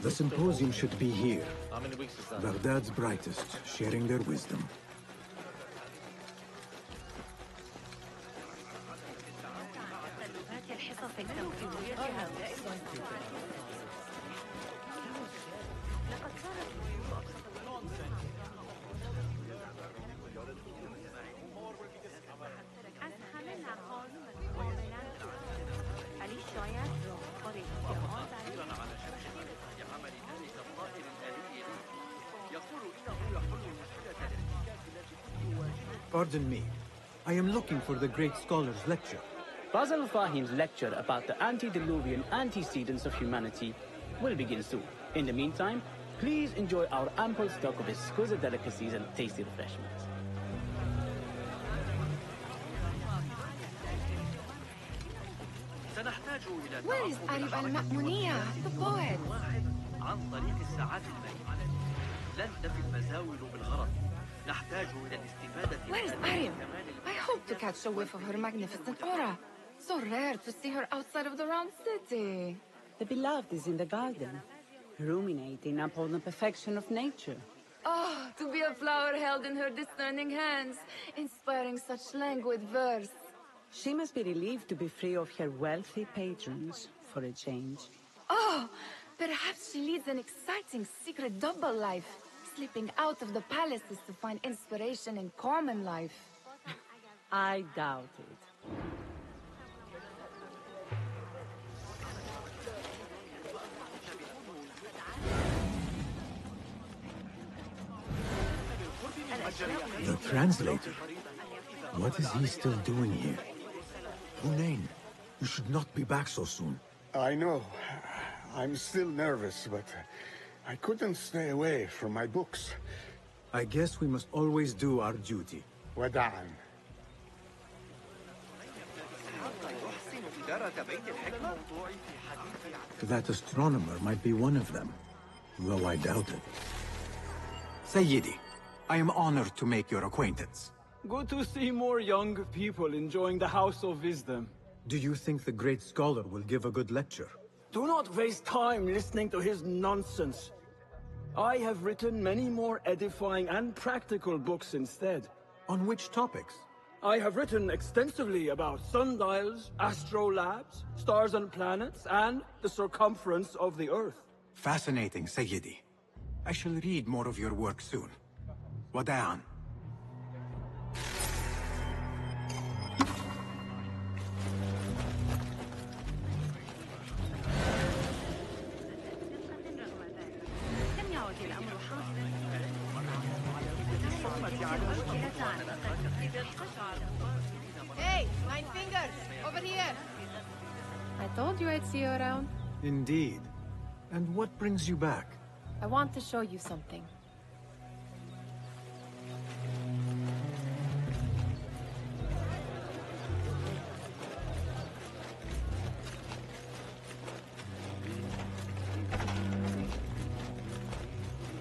The symposium should be here. Baghdad's brightest, sharing their wisdom. Pardon me. I am looking for the great scholar's lecture. Basil Fahim's lecture about the antediluvian antecedents of humanity will begin soon. In the meantime, please enjoy our ample stock of exquisite delicacies and tasty refreshments. Where is Arif al-Ma'muniyah, the poet? عن طريق الساعات المائية لن تفي المزاول بالغرض نحتاج إلى الاستفادة. Where is Arif? I hope to catch a whiff of her magnificent aura. So rare to see her outside of the round city. The beloved is in the garden, ruminating upon the perfection of nature. Oh, to be a flower held in her discerning hands, inspiring such languid verse. She must be relieved to be free of her wealthy patrons for a change. Oh, perhaps she leads an exciting secret double life, slipping out of the palaces to find inspiration in common life. I doubt it. The translator? What is he still doing here? Hunain, you should not be back so soon. I know. I'm still nervous, but I couldn't stay away from my books. I guess we must always do our duty. Wada'an. That astronomer might be one of them, though I doubt it. Sayyidi, I am honored to make your acquaintance. Good to see more young people enjoying the House of Wisdom. Do you think the great scholar will give a good lecture? Do not waste time listening to his nonsense. I have written many more edifying and practical books instead. On which topics? I have written extensively about sundials, astrolabes, stars and planets, and the circumference of the Earth. Fascinating, Sayyidi. I shall read more of your work soon. Wada'an. Hey, Nine Fingers, over here. I told you I'd see you around. Indeed. And what brings you back? I want to show you something.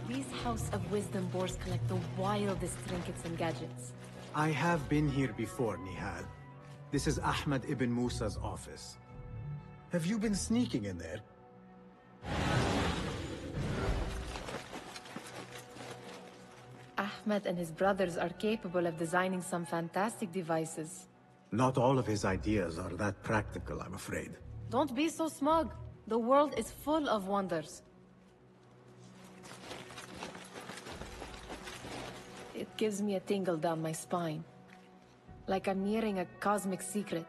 These House of Wisdom boards collect the wildest trinkets and gadgets. I have been here before, Nihal. This is Ahmad ibn Musa's office. Have you been sneaking in there? Ahmed and his brothers are capable of designing some fantastic devices. Not all of his ideas are that practical, I'm afraid. Don't be so smug. The world is full of wonders. It gives me a tingle down my spine. Like I'm nearing a cosmic secret.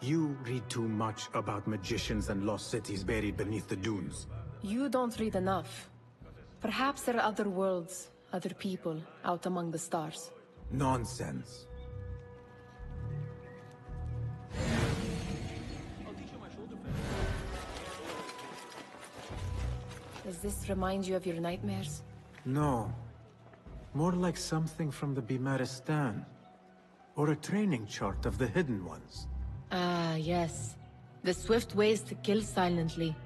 You read too much about magicians and lost cities buried beneath the dunes. You don't read enough. Perhaps there are other worlds, other people, out among the stars. Nonsense. Does this remind you of your nightmares? No. More like something from the Bimaristan. Or a training chart of the Hidden Ones. Ah, yes. The swift ways to kill silently.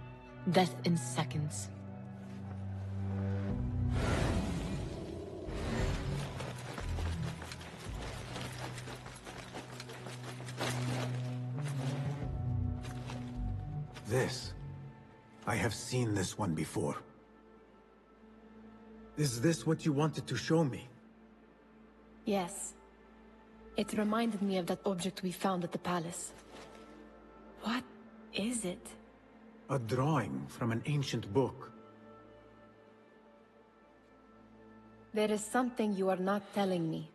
Death in seconds. I have seen this one before. Is this what you wanted to show me? Yes. It reminded me of that object we found at the palace. What is it? A drawing from an ancient book. There is something you are not telling me.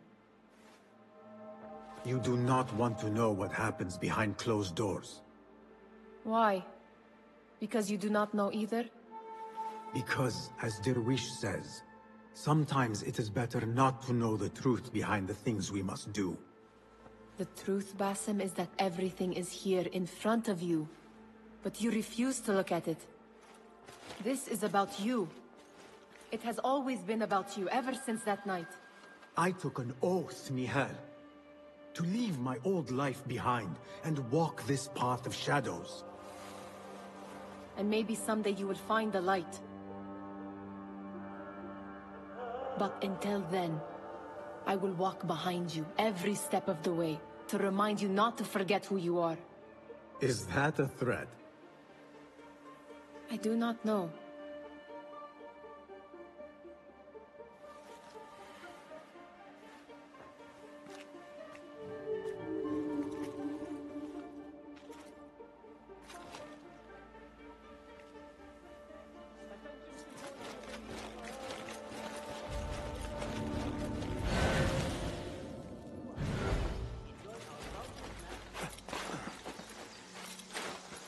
You do not want to know what happens behind closed doors. Why? Because you do not know either? Because, as Derwish says, sometimes it is better not to know the truth behind the things we must do. The truth, Basim, is that everything is here in front of you. But you refuse to look at it. This is about you. It has always been about you, ever since that night. I took an oath, Nihal, to leave my old life behind and walk this path of shadows. And maybe someday you will find the light. But until then, I will walk behind you every step of the way to remind you not to forget who you are. Is that a threat? I do not know.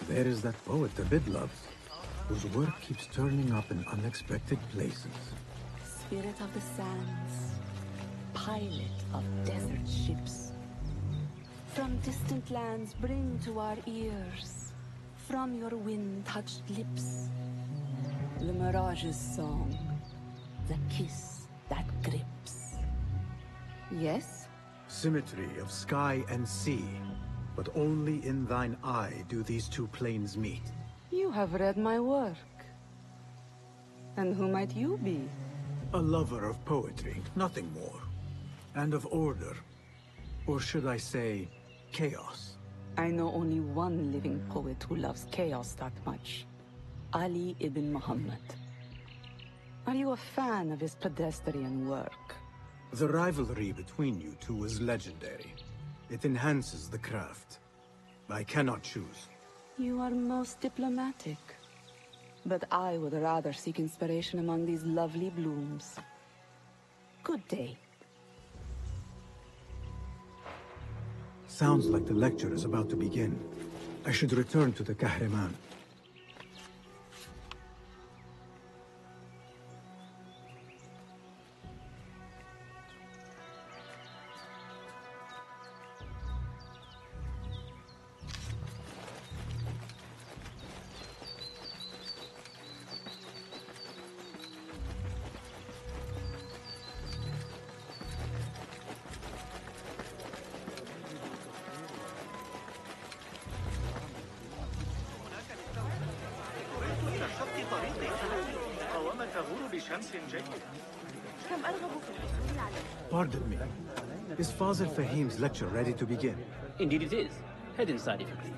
There is that poet the Bid loves, whose work keeps turning up in unexpected places. Spirit of the sands, pilot of desert ships. From distant lands bring to our ears, from your wind-touched lips, the mirage's song, the kiss that grips. Yes? Symmetry of sky and sea, but only in thine eye do these two planes meet. You have read my work. And who might you be? A lover of poetry, nothing more. And of order. Or should I say, chaos. I know only one living poet who loves chaos that much. Ali ibn Muhammad. Are you a fan of his pedestrian work? The rivalry between you two is legendary. It enhances the craft. I cannot choose. You are most diplomatic. But I would rather seek inspiration among these lovely blooms. Good day. Sounds like the lecture is about to begin. I should return to the Kahraman. Pardon me. Is Fazil Fahim's lecture ready to begin? Indeed it is. Head inside if you please.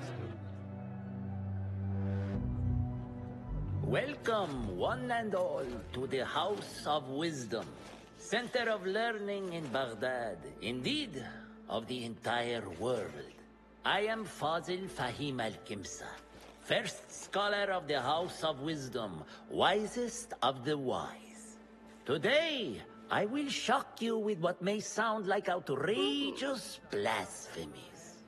Welcome, one and all, to the House of Wisdom, center of learning in Baghdad, indeed, of the entire world. I am Fazil Fahim al-Kimsa, first scholar of the House of Wisdom, wisest of the wise. Today, I will shock you with what may sound like outrageous blasphemies.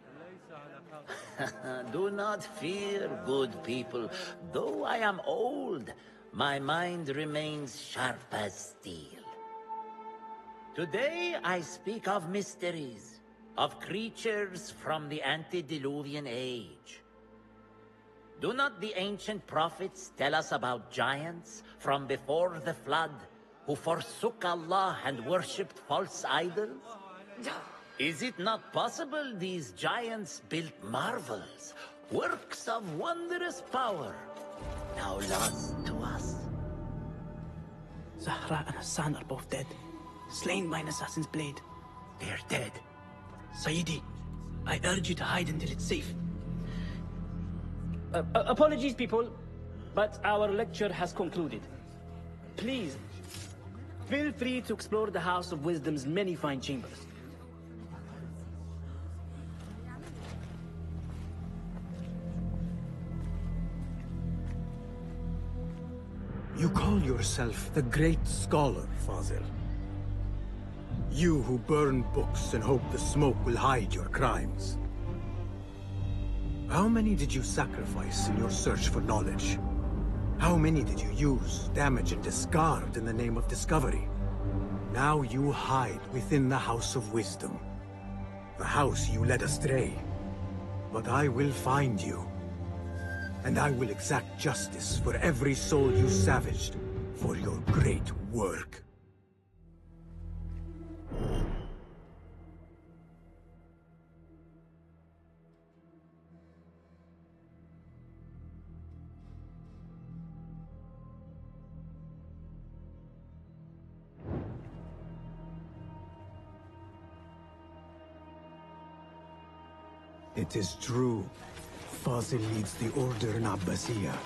Do not fear, good people. Though I am old, my mind remains sharp as steel. Today I speak of mysteries, of creatures from the antediluvian age. Do not the ancient prophets tell us about giants from before the flood who forsook Allah and worshipped false idols? Is it not possible these giants built marvels, works of wondrous power, now lost to us? Zahra and Hassan are both dead, slain by an assassin's blade. They're dead. Sayyidi, I urge you to hide until it's safe. Apologies, people. but our lecture has concluded. Please, feel free to explore the House of Wisdom's many fine chambers. You call yourself the Great Scholar, Fazil. You who burn books and hope the smoke will hide your crimes. How many did you sacrifice in your search for knowledge? How many did you use, damage, and discard in the name of discovery? Now you hide within the House of Wisdom. The house you led astray. But I will find you. And I will exact justice for every soul you savaged for your great work. It is true. Fazil leads the Order in Abbasiyah.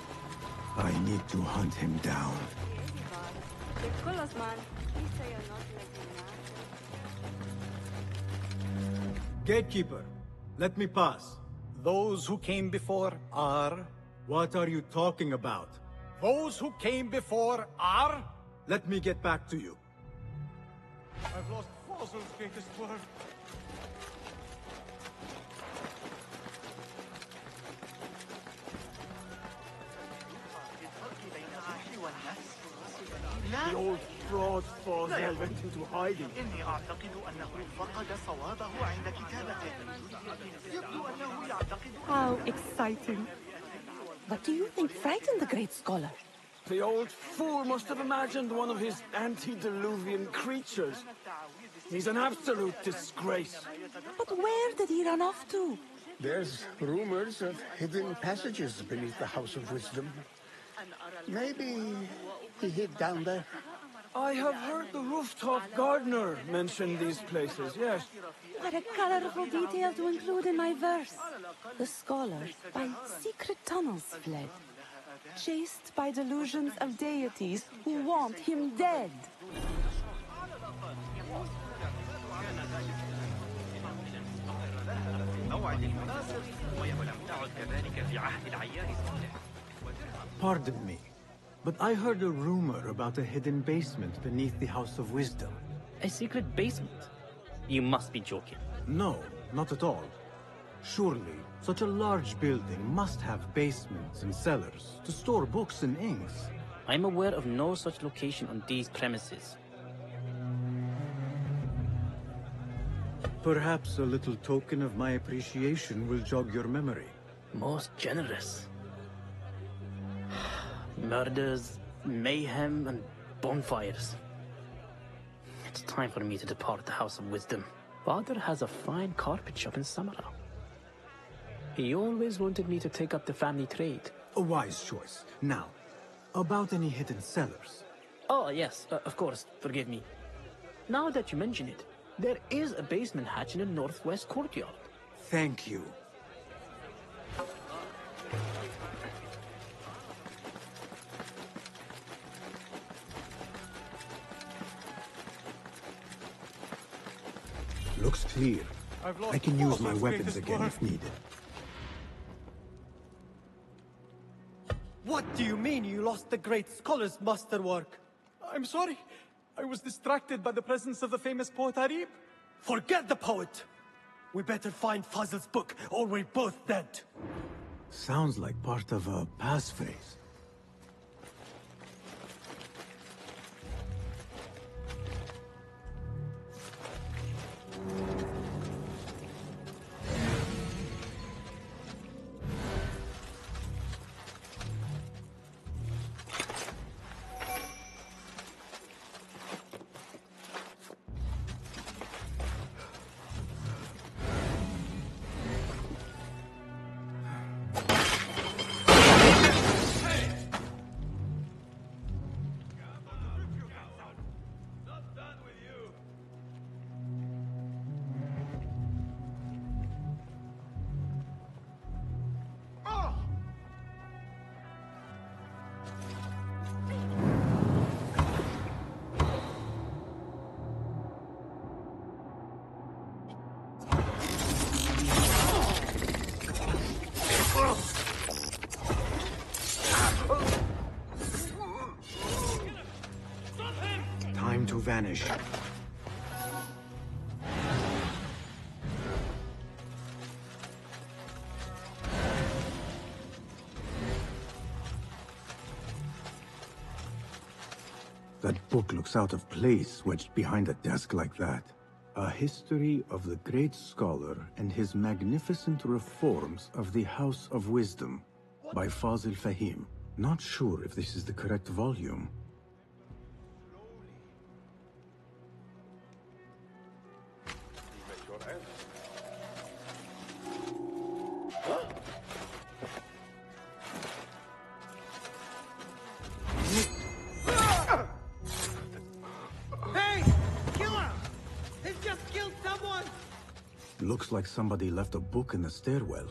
I need to hunt him down. Gatekeeper, let me pass. Those who came before are... What are you talking about? Those who came before are... Let me get back to you. I've lost Fazil's greatest word. The old fraud Fazil went into hiding. إني أعتقد أنه فقد صوابه عند كتابته. يبدو أنه يعتقد. How exciting. What do you think frightened the great scholar? The old fool must have imagined one of his antediluvian creatures. He's an absolute disgrace. But where did he run off to? There's rumors of hidden passages beneath the House of Wisdom. Maybe he hid down there. I have heard the rooftop gardener mention these places, yes. What a colorful detail to include in my verse. The scholar by secret tunnels fled, chased by delusions of deities who want him dead. Pardon me, but I heard a rumor about a hidden basement beneath the House of Wisdom. A secret basement? You must be joking. No, not at all. Surely, such a large building must have basements and cellars to store books and inks. I'm aware of no such location on these premises. Perhaps a little token of my appreciation will jog your memory. Most generous. Murders, mayhem, and bonfires. It's time for me to depart the House of Wisdom. Father has a fine carpet shop in Samara. He always wanted me to take up the family trade. A wise choice. Now, about any hidden cellars? Oh, yes, of course, forgive me. Now that you mention it, there is a basement hatch in the northwest courtyard. Thank you. Looks clear. I can use my weapons again if needed. What do you mean you lost the great scholar's masterwork? I'm sorry. I was distracted by the presence of the famous poet Arib. Forget the poet! We better find Fazil's book, or we're both dead. Sounds like part of a passphrase. vanish. That book looks out of place, wedged behind a desk like that. A history of the great scholar and his magnificent reforms of the House of Wisdom, by Fazil Fahim. Not sure if this is the correct volume. Looks like somebody left a book in the stairwell.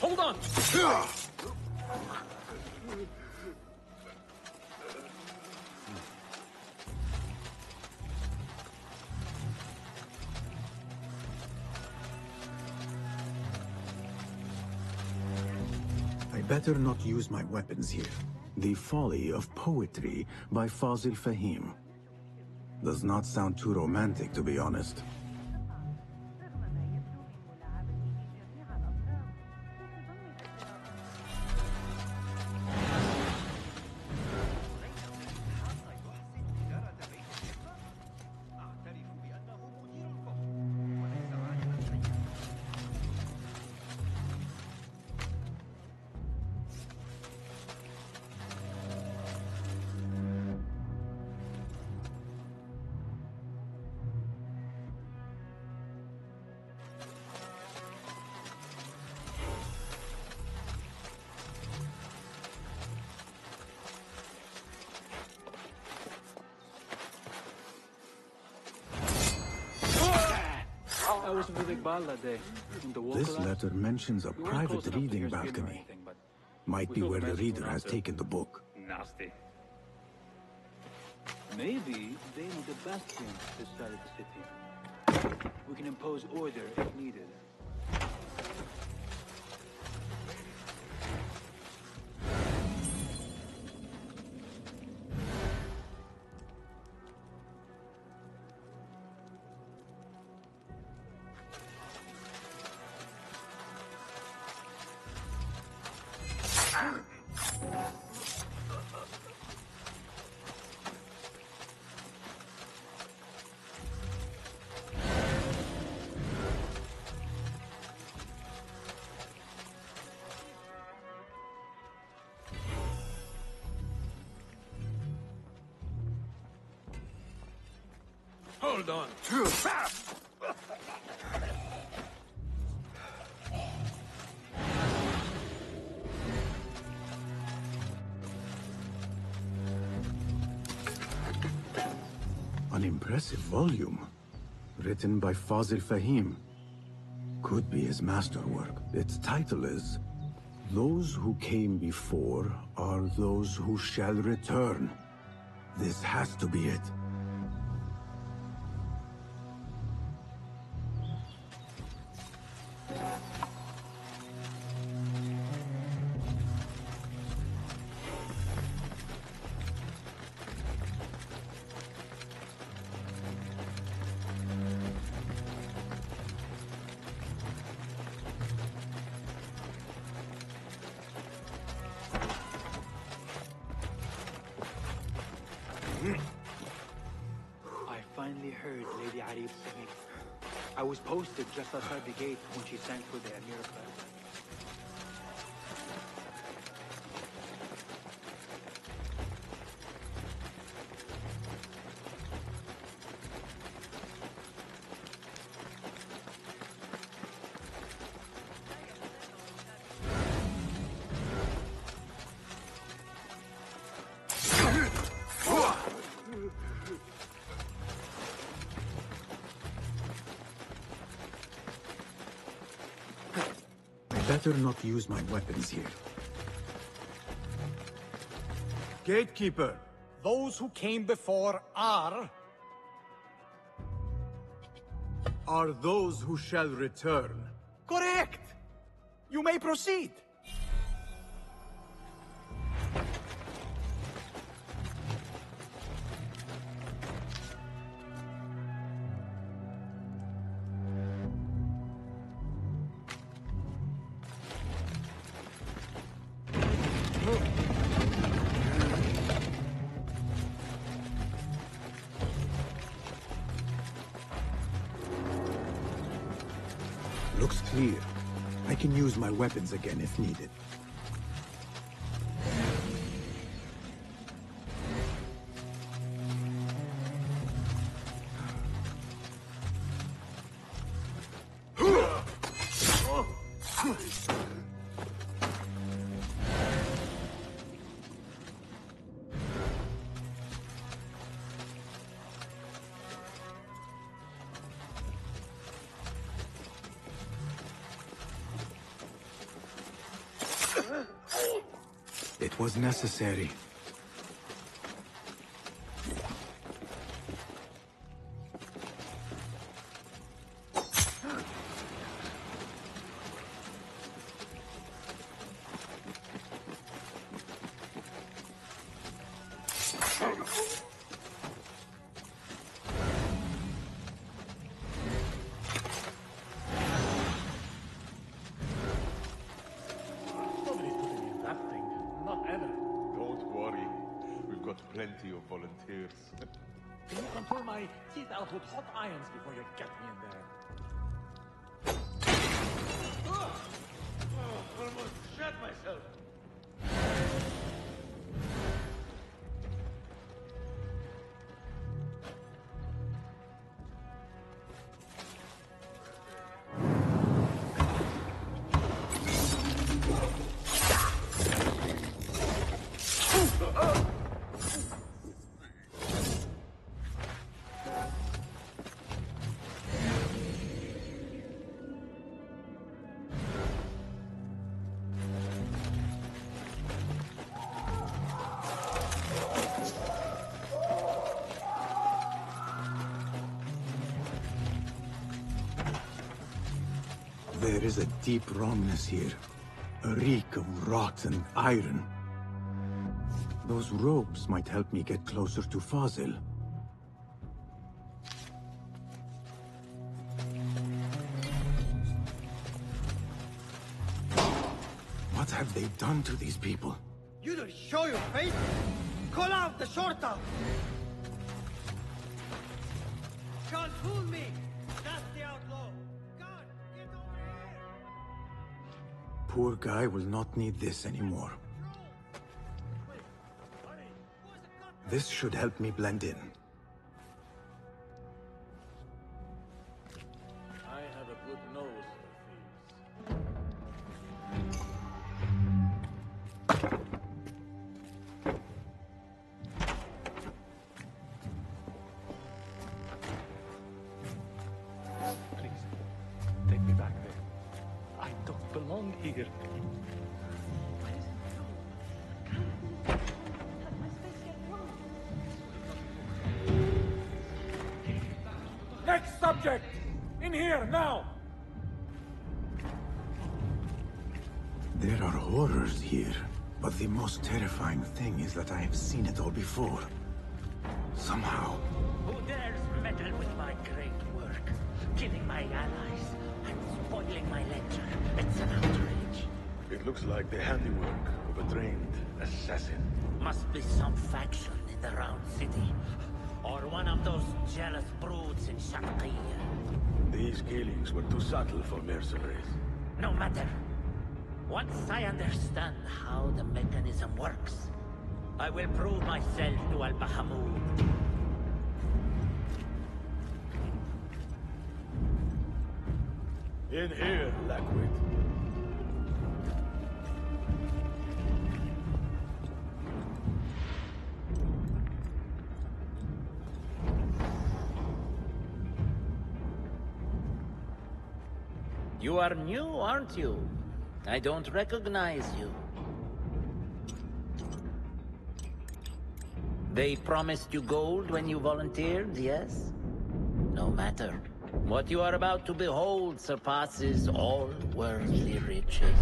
Hold on! I better not use my weapons here. The Folly of Poetry by Fazil Fahim. Does not sound too romantic, to be honest. I was with Iqbal that day. This letter mentions a private reading balcony. Might be where the reader has taken the book. Nasty. Maybe they know the bastion this side of the city. We can impose order if needed. Hold on. An impressive volume. Written by Fazil Fahim. Could be his masterwork. Its title is Those Who Came Before Are Those Who Shall Return. This has to be it. I finally heard Lady Arif singing. I was posted just outside the gate when she sang for the Emir class. Better not use my weapons here. Gatekeeper, those who came before are those who shall return. Correct! You may proceed. Looks clear. I can use my weapons again if needed. It was necessary. Plenty of volunteers. Can you control my teeth out with hot irons before you get me in there? Almost shot myself. There is a deep wrongness here. A reek of rotten iron. Those robes might help me get closer to Fazil. What have they done to these people? You don't show your face? Call out the Shorta! Can't fool me! That's the outlaw! God, get over here! Poor guy will not need this anymore. This should help me blend in. I have a good nose Please, take me back there. I don't belong here. Next subject! In here, now! There are horrors here, but the most terrifying thing is that I have seen it all before. Somehow. Who dares meddle with my great work? Killing my allies and spoiling my lecture. It's an outrage. It looks like the handiwork of a trained assassin. Must be some faction in the Round City. Or one of those jealous broods in Sharqiyya. These killings were too subtle for mercenaries. No matter. Once I understand how the mechanism works, I will prove myself to Al-Bahamud. In here, Lackwit. You are new, aren't you? I don't recognize you. They promised you gold when you volunteered, yes? No matter. What you are about to behold surpasses all worldly riches.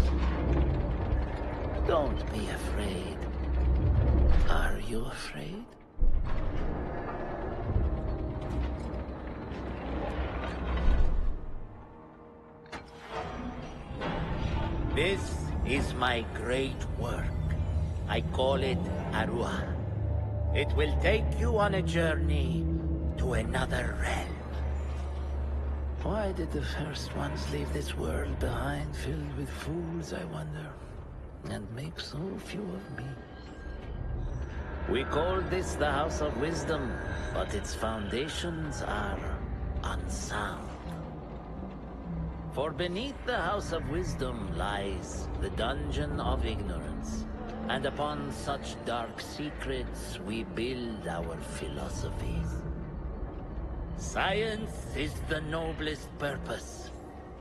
Don't be afraid. Are you afraid? This is my great work. I call it Arua. It will take you on a journey to another realm. Why did the first ones leave this world behind filled with fools, I wonder? And make so few of me? We call this the House of Wisdom, but its foundations are unsound. For beneath the House of Wisdom lies the Dungeon of Ignorance, and upon such dark secrets we build our philosophies. Science is the noblest purpose.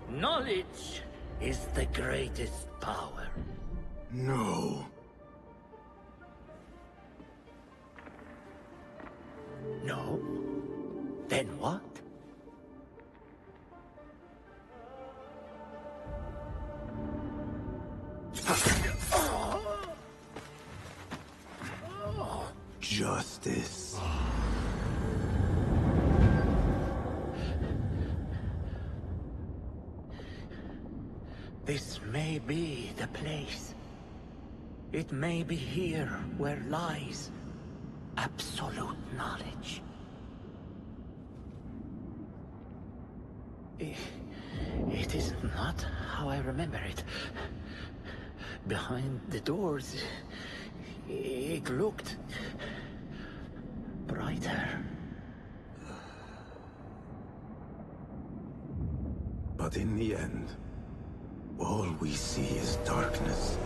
Knowledge is the greatest power. No. No? Then what? Justice. This may be the place. It may be here where lies absolute knowledge. It is not how I remember it. Behind the doors, it looked brighter. But in the end, all we see is darkness.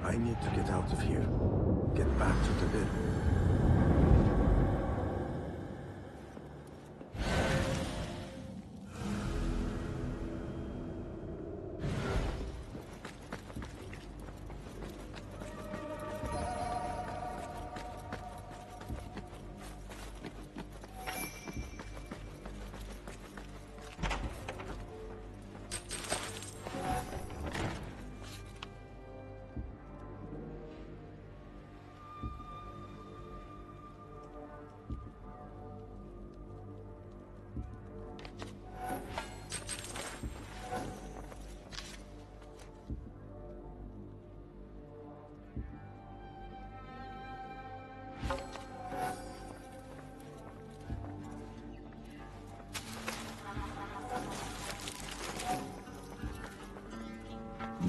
I need to get out of here. Get back to the bed.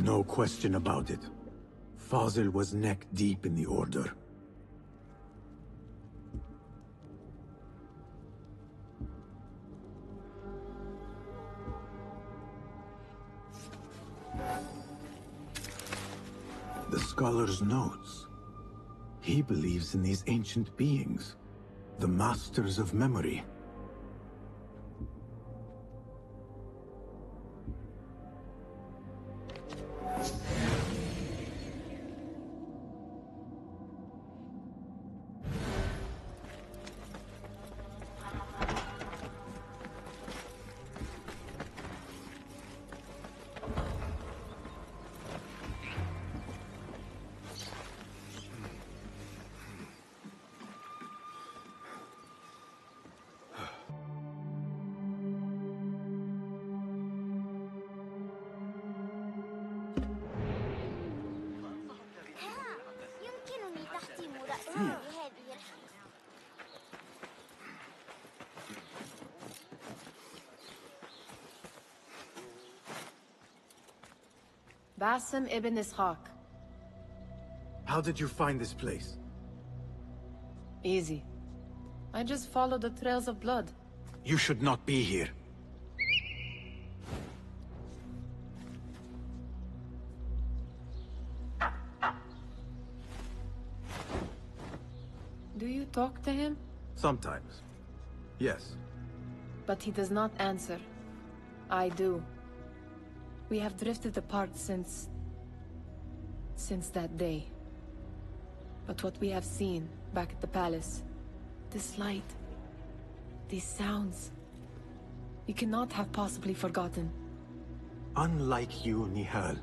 No question about it. Fazil was neck deep in the Order. The scholar's notes. He believes in these ancient beings, the masters of memory. Basim ibn Ishaq. How did you find this place? Easy. I just followed the trails of blood. You should not be here. Do you talk to him? Sometimes. Yes. But he does not answer. I do. We have drifted apart since that day. But what we have seen back at the palace, this light, these sounds, you cannot have possibly forgotten. Unlike you, Nihal,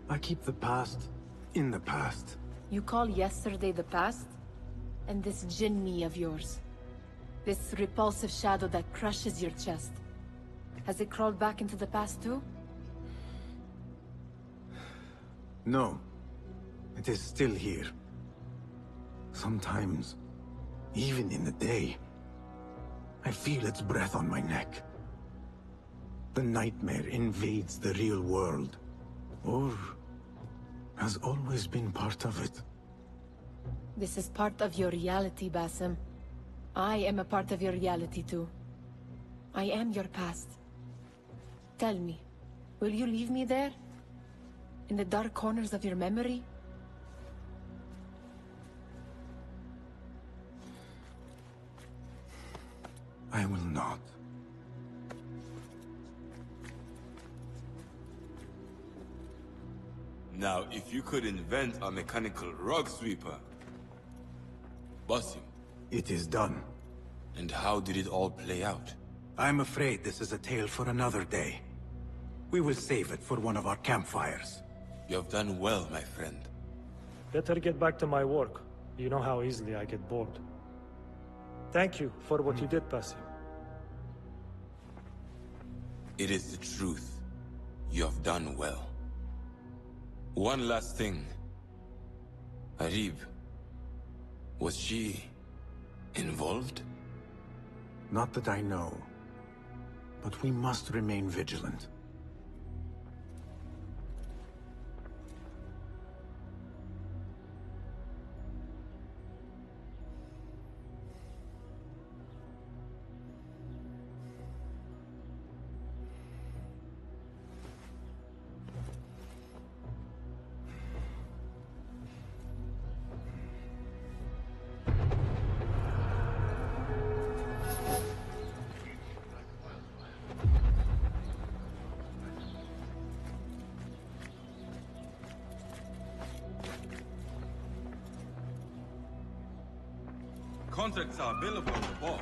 I keep the past in the past. You call yesterday the past? And this jinni of yours, this repulsive shadow that crushes your chest, has it crawled back into the past too? No. It is still here. Sometimes, even in the day, I feel its breath on my neck. The nightmare invades the real world, or has always been part of it. This is part of your reality, Basim. I am a part of your reality too. I am your past. Tell me, will you leave me there? In the dark corners of your memory? I will not. Now, if you could invent a mechanical rug sweeper... Basim. It is done. And how did it all play out? I'm afraid this is a tale for another day. We will save it for one of our campfires. You have done well, my friend. Better get back to my work. You know how easily I get bored. Thank you for what you did, Basim. It is the truth. You have done well. One last thing. Arib. Was she... involved? Not that I know. But we must remain vigilant. Contracts are available on the board.